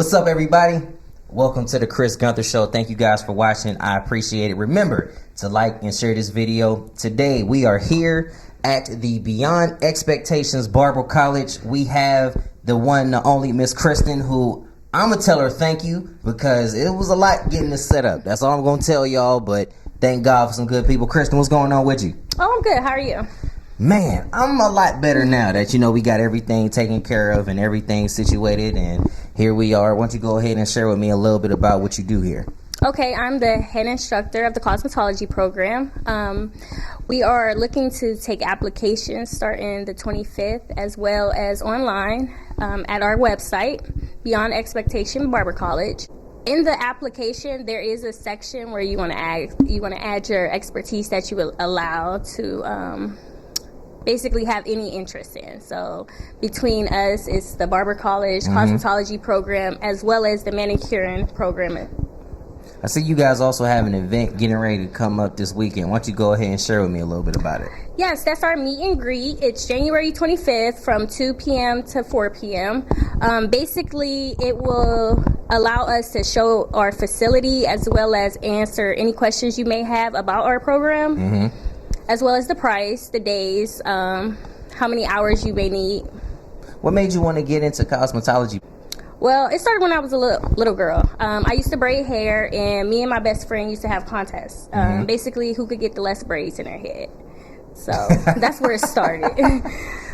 What's up, everybody? Welcome to the Chris Gunther Show. Thank you guys for watching. I appreciate it. Remember to like and share this video. Today we are here at the Beyond Expectations Barber College. We have the one, the only Miss Christin, who I'm going to tell her thank you because it was a lot getting this set up. That's all I'm going to tell y'all, but thank God for some good people. Christin, what's going on with you? Oh, I'm good. How are you? Man, I'm a lot better now that, we got everything taken care of and everything situated, and here we are. Why don't you go ahead and share with me a little bit about what you do here? Okay, I'm the head instructor of the cosmetology program. We are looking to take applications starting the 25th as well as online at our website, Beyond Expectations Barber College. In the application, there is a section where you want to add your expertise that you will allow to basically have any interest in. So between us, it's the Barber College cosmetology program as well as the manicuring program. I see you guys also have an event getting ready to come up this weekend. Why don't you go ahead and share with me a little bit about it? Yes, that's our meet and greet. It's January 25th from 2 p.m. to 4 p.m. Basically, it will allow us to show our facility as well as answer any questions you may have about our program, as well as the price, the days, how many hours you may need. What made you want to get into cosmetology? Well, it started when I was a little girl. I used to braid hair, and me and my best friend used to have contests. Basically, who could get the less braids in their head. So that's where it started.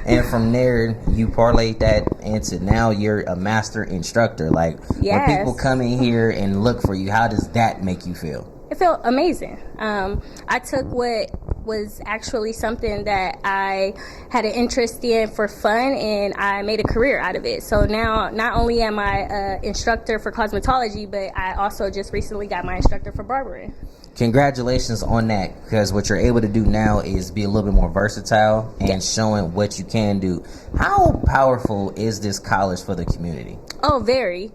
And from there, you parlayed that into now you're a master instructor. Like, yes. When people come in here and look for you, how does that make you feel? It felt amazing. I took what was actually something that I had an interest in for fun, and I made a career out of it. So now, not only am I an instructor for cosmetology, but I also just recently got my instructor for barbering. Congratulations on that, because what you're able to do now is be a little bit more versatile and showing what you can do. How powerful is this college for the community? Oh, very.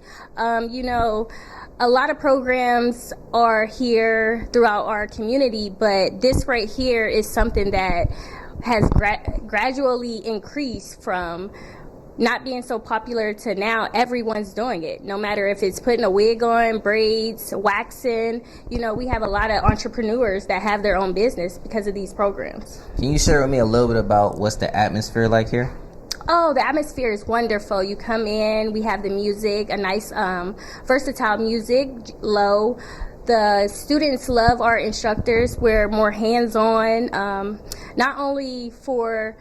A lot of programs are here throughout our community, but this right here is something that has gradually increased from not being so popular to now everyone's doing it. No matter if it's putting a wig on, braids, waxing, we have a lot of entrepreneurs that have their own business because of these programs. Can you share with me a little bit about what's the atmosphere like here? Oh, the atmosphere is wonderful. You come in, we have the music, a nice versatile music, low. The students love our instructors. We're more hands-on, not only for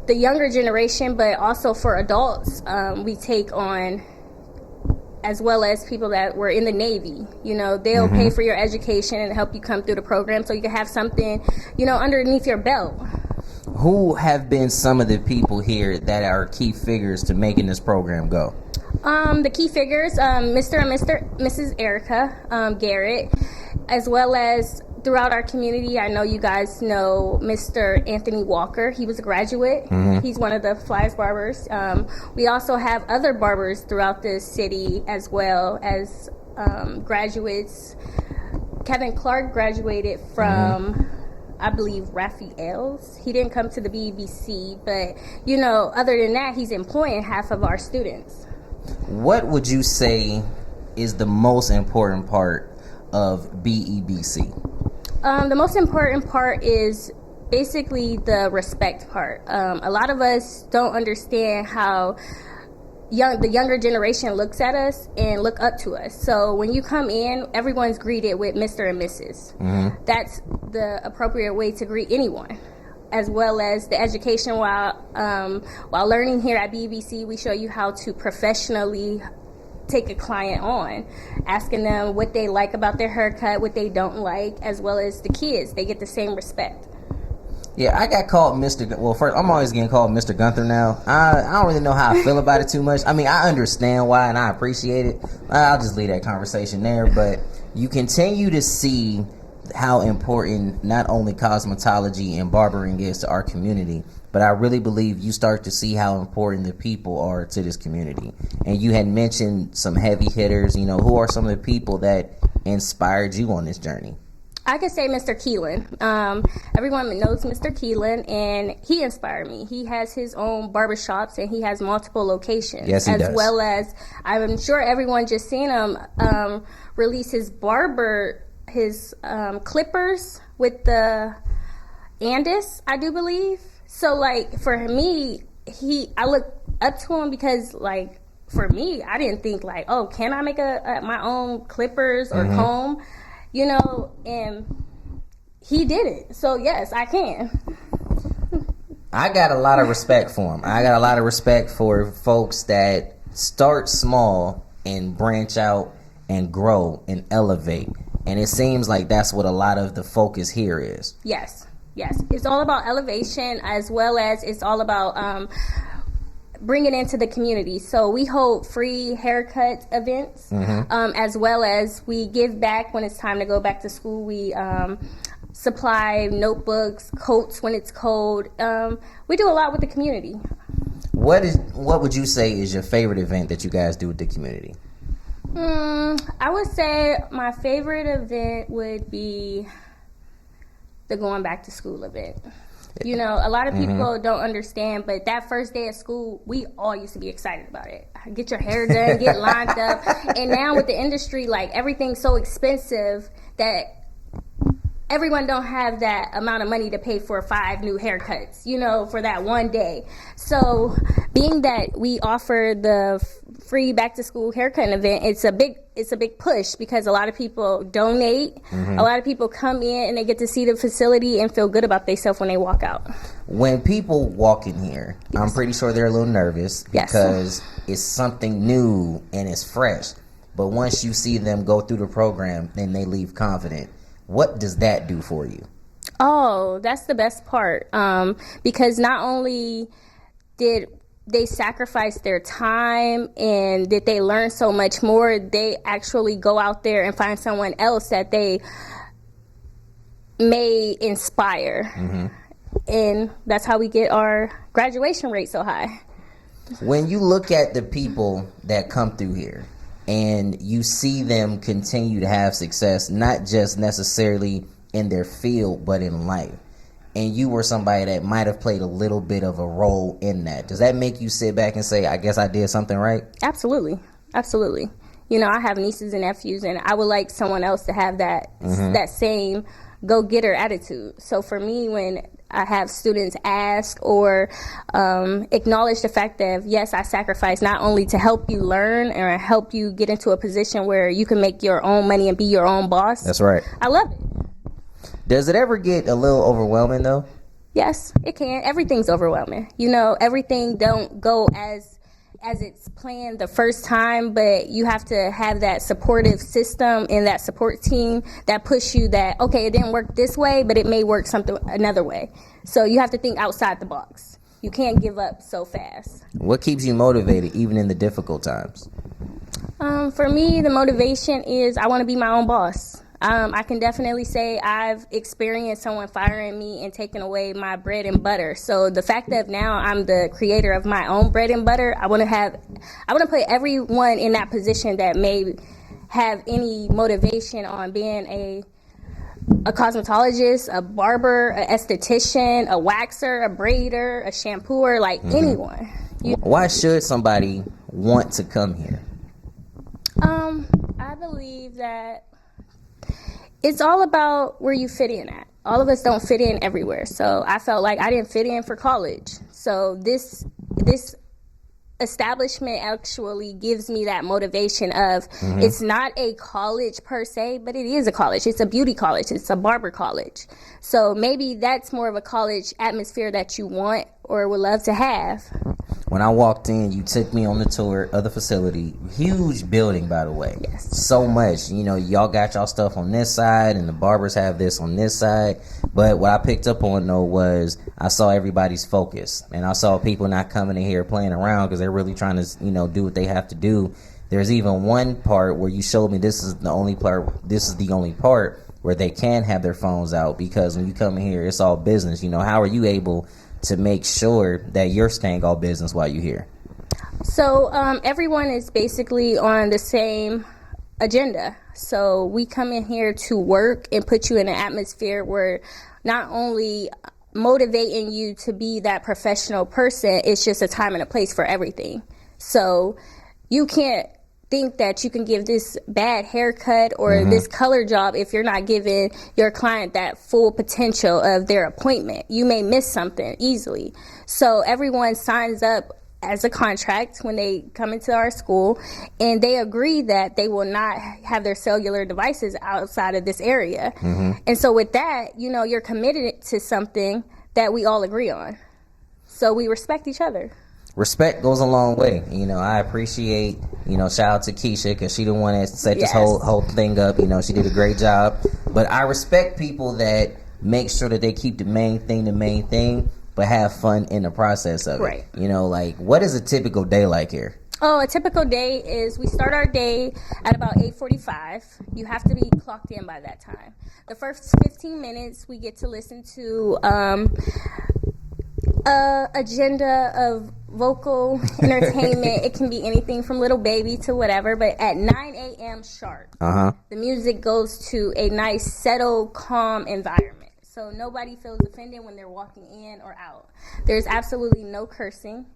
the younger generation, but also for adults. We take on, as well as people that were in the Navy. They'll pay for your education and help you come through the program so you can have something, underneath your belt. Who have been some of the people here that are key figures to making this program go? The key figures, Mr. and Mrs. Erica Garrett, as well as throughout our community. I know you guys know Mr. Anthony Walker. He was a graduate. He's one of the flyest barbers. We also have other barbers throughout the city as well as graduates. Kevin Clark graduated from... I believe Raphael's. He didn't come to the BBC, but other than that, he's employing half of our students. What would you say is the most important part of BEBC? The most important part is basically the respect part. A lot of us don't understand how the younger generation looks at us and look up to us. So when you come in, everyone's greeted with Mr. and Mrs. That's the appropriate way to greet anyone, as well as the education. While learning here at BBC, we show you how to professionally take a client on, asking them what they like about their haircut, what they don't like, as well as the kids. They get the same respect. Yeah, I got called Mr. Well, first, I'm always getting called Mr. Gunther now. I don't really know how I feel about it too much. I mean, I understand why and I appreciate it. I'll just leave that conversation there. But you continue to see how important not only cosmetology and barbering is to our community, but I really believe you start to see how important the people are to this community. And you had mentioned some heavy hitters. Who are some of the people that inspired you on this journey? I could say Mr. Keelan. Everyone knows Mr. Keelan, and he inspired me. He has his own barbershops, and he has multiple locations. Yes, he does. As well as, I'm sure everyone just seen him release his clippers with the Andis, I do believe. So, like, for me, I look up to him because, like, for me, I didn't think, like, oh, can I make my own clippers or comb? You know, and he did it. So, yes, I can. I got a lot of respect for him. I got a lot of respect for folks that start small and branch out and grow and elevate. And it seems like that's what a lot of the focus here is. Yes. It's all about elevation, as well as it's all about bring it into the community. So we hold free haircut events, as well as we give back when it's time to go back to school. We supply notebooks, coats when it's cold. We do a lot with the community. What would you say is your favorite event that you guys do with the community? I would say my favorite event would be the going back to school event. You know, a lot of people don't understand, but that first day of school, we all used to be excited about it. Get your hair done, get lined up. And now with the industry, like, everything's so expensive that everyone don't have that amount of money to pay for 5 new haircuts, you know, for that one day. So being that we offer the free back to school haircut event, it's a big push because a lot of people donate. A lot of people come in and they get to see the facility and feel good about themselves when they walk out. When people walk in here, I'm pretty sure they're a little nervous because it's something new and it's fresh. But once you see them go through the program, then they leave confident. What does that do for you? Oh, that's the best part. Because not only did they sacrifice their time and did they learn so much more, they actually go out there and find someone else that they may inspire. And that's how we get our graduation rate so high. When you look at the people that come through here and you see them continue to have success, not just necessarily in their field, but in life, and you were somebody that might have played a little bit of a role in that, does that make you sit back and say, I guess I did something right? Absolutely. You know, I have nieces and nephews, and I would like someone else to have that same go-getter attitude. So for me, when I have students ask or acknowledge the fact that, yes, I sacrifice not only to help you learn or help you get into a position where you can make your own money and be your own boss. That's right. I love it. Does it ever get a little overwhelming, though? Yes, it can. Everything's overwhelming. You know, everything don't go as it's planned the first time, but you have to have that supportive system and that support team that push you that, okay, it didn't work this way, but it may work another way. So you have to think outside the box. You can't give up so fast. What keeps you motivated even in the difficult times? For me, the motivation is I want to be my own boss. I can definitely say I've experienced someone firing me and taking away my bread and butter. So the fact that now I'm the creator of my own bread and butter, I want to put everyone in that position that may have any motivation on being a cosmetologist, a barber, an esthetician, a waxer, a braider, a shampooer, like anyone. Why should somebody want to come here? I believe that it's all about where you fit in at. All of us don't fit in everywhere. So I felt like I didn't fit in for college. So this establishment actually gives me that motivation of it's not a college per se, but it is a college. It's a beauty college. It's a barber college. So maybe that's more of a college atmosphere that you want or would love to have. When I walked in, you took me on the tour of the facility. Huge building, by the way. Yes. So much. You know, y'all got y'all stuff on this side, and the barbers have this on this side. But what I picked up on, though, was I saw everybody's focus. And I saw people not coming in here playing around because they're really trying to, you know, do what they have to do. There's even one part where you showed me this is the only part where they can have their phones out, because when you come in here, it's all business. You know, how are you able to make sure that you're staying all business while you're here? So everyone is basically on the same agenda. So we come in here to work and put you in an atmosphere where not only motivating you to be that professional person, it's just a time and a place for everything. So you can't think that you can give this bad haircut or this color job if you're not giving your client that full potential of their appointment. You may miss something easily. So everyone signs up as a contract when they come into our school, and they agree that they will not have their cellular devices outside of this area. And so with that, you're committed to something that we all agree on. So we respect each other. Respect goes a long way. I appreciate, shout out to Keisha, because she the one that set this whole thing up. She did a great job. But I respect people that make sure that they keep the main thing, but have fun in the process of it. Right. What is a typical day like here? Oh, a typical day is we start our day at about 8:45. You have to be clocked in by that time. The first 15 minutes, we get to listen to agenda of vocal entertainment. It can be anything from Little Baby to whatever, but at 9 a.m. sharp, the music goes to a nice, settled, calm environment. So nobody feels offended when they're walking in or out. There's absolutely no cursing.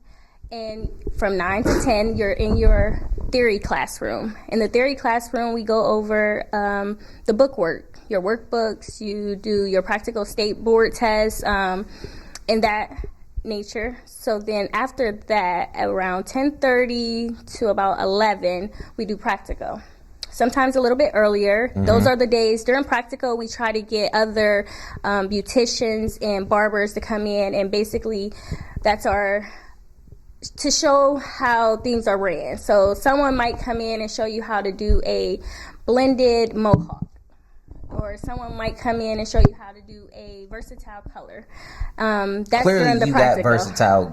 And from 9 to 10, you're in your theory classroom. In the theory classroom, we go over the book work, your workbooks. You do your practical state board tests, in that nature. So then after that, around 10:30 to about 11, we do practical. Sometimes a little bit earlier. Those are the days during practical we try to get other beauticians and barbers to come in, and basically that's to show how things are ran. So someone might come in and show you how to do a blended mohawk, or someone might come in and show you how to do a versatile color. That's clearly during the you practical. Got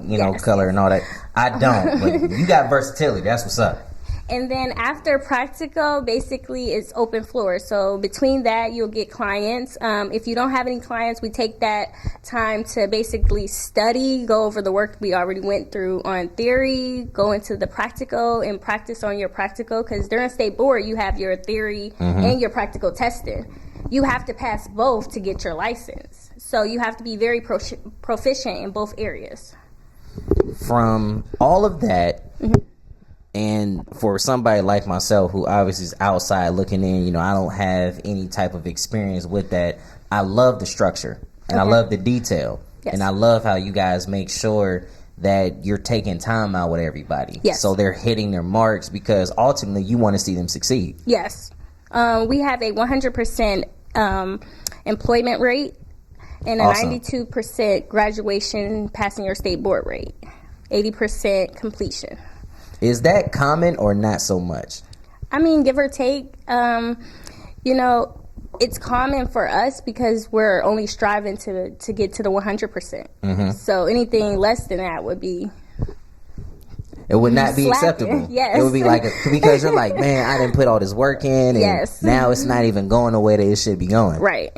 versatile, color and all that. I don't, but you got versatility. That's what's up. And then after practical, basically it's open floor. So between that, you'll get clients. If you don't have any clients, we take that time to basically study, go over the work we already went through on theory, go into the practical and practice on your practical. Because during state board, you have your theory and your practical testing. You have to pass both to get your license. So you have to be very proficient in both areas. From all of that, and for somebody like myself who obviously is outside looking in, I don't have any type of experience with that. I love the structure and I love the detail. Yes. And I love how you guys make sure that you're taking time out with everybody. Yes. So they're hitting their marks, because ultimately you want to see them succeed. Yes. We have a 100% employment rate and a 92% graduation passing your state board rate, 80% completion. Is that common or not so much? I mean, give or take. It's common for us because we're only striving to get to the 100%. So anything less than that would be... It would not be acceptable. Yes. It would be because you're like, man, I didn't put all this work in, and now it's not even going the way that it should be going. Right.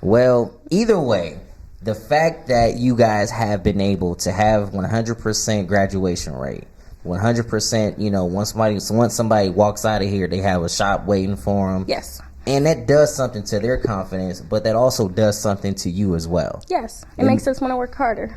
Well, either way, the fact that you guys have been able to have 100% graduation rate, 100%, once somebody walks out of here, they have a shop waiting for them. Yes. And that does something to their confidence, but that also does something to you as well. Yes. It makes us want to work harder.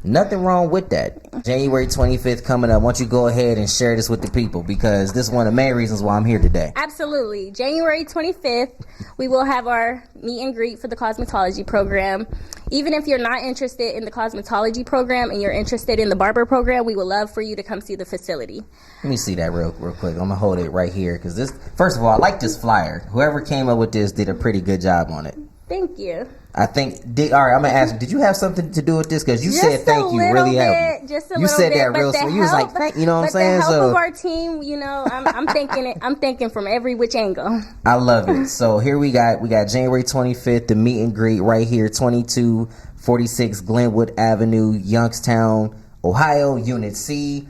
Nothing wrong with that. January 25th coming up. Why don't you go ahead and share this with the people, because this is one of the main reasons why I'm here today. Absolutely. January 25th, we will have our meet and greet for the cosmetology program. Even if you're not interested in the cosmetology program and you're interested in the barber program, we would love for you to come see the facility. Let me see that real quick. I'm going to hold it right here, because this, first of all, I like this flyer. Whoever came up with this did a pretty good job on it. Thank you. I think, all right, I'm going to ask you, did you have something to do with this? Because you said thank you really helped me. Just a little bit. You said that real slow. You was like, thank you know what I'm saying? The help of our team, I'm thinking from every which angle. I love it. So here we got January 25th, the meet and greet right here, 2246 Glenwood Avenue, Youngstown, Ohio, Unit C.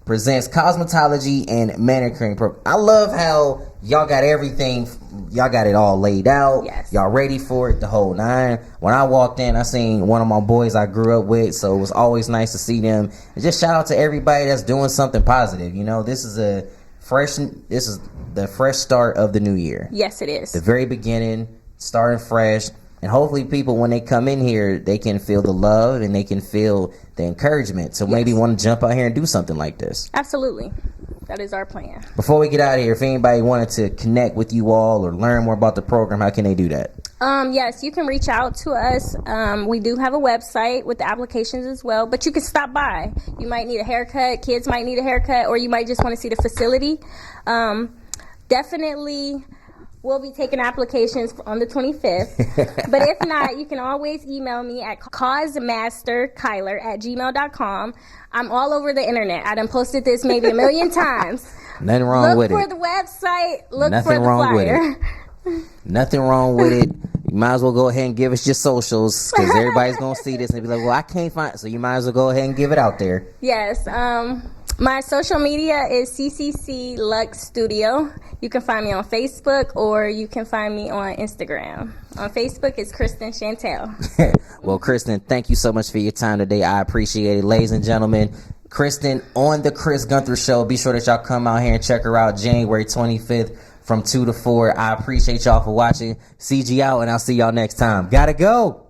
Presents cosmetology and manicuring program. I love how y'all got everything. Y'all got it all laid out. Yes. Y'all ready for it, the whole nine. When I walked in, I seen one of my boys I grew up with, so it was always nice to see them. And just shout out to everybody that's doing something positive. This is a fresh. This is the fresh start of the new year. Yes, it is. The very beginning, starting fresh. And hopefully people, when they come in here, they can feel the love and they can feel the encouragement. So maybe want to jump out here and do something like this. Absolutely. That is our plan. Before we get out of here, if anybody wanted to connect with you all or learn more about the program, how can they do that? Yes, you can reach out to us. We do have a website with the applications as well, but you can stop by. You might need a haircut, kids might need a haircut, or you might just want to see the facility. Definitely, we'll be taking applications on the 25th. But if not, you can always email me at causemasterkyler@gmail.com. I'm all over the internet. I done posted this maybe a million times. Nothing wrong with it. Look for the website. Look Nothing for the wrong flyer. with it. Nothing wrong with it. You might as well go ahead and give us your socials because everybody's going to see this and be like, well, I can't find it. So you might as well go ahead and give it out there. Yes. My social media is CCC Lux Studio. You can find me on Facebook or you can find me on Instagram. On Facebook, it's Christin Chantell. Well, Christin, thank you so much for your time today. I appreciate it. Ladies and gentlemen, Christin on the Chris Gunther Show. Be sure that y'all come out here and check her out January 25th from 2 to 4. I appreciate y'all for watching. CG out, and I'll see y'all next time. Gotta go.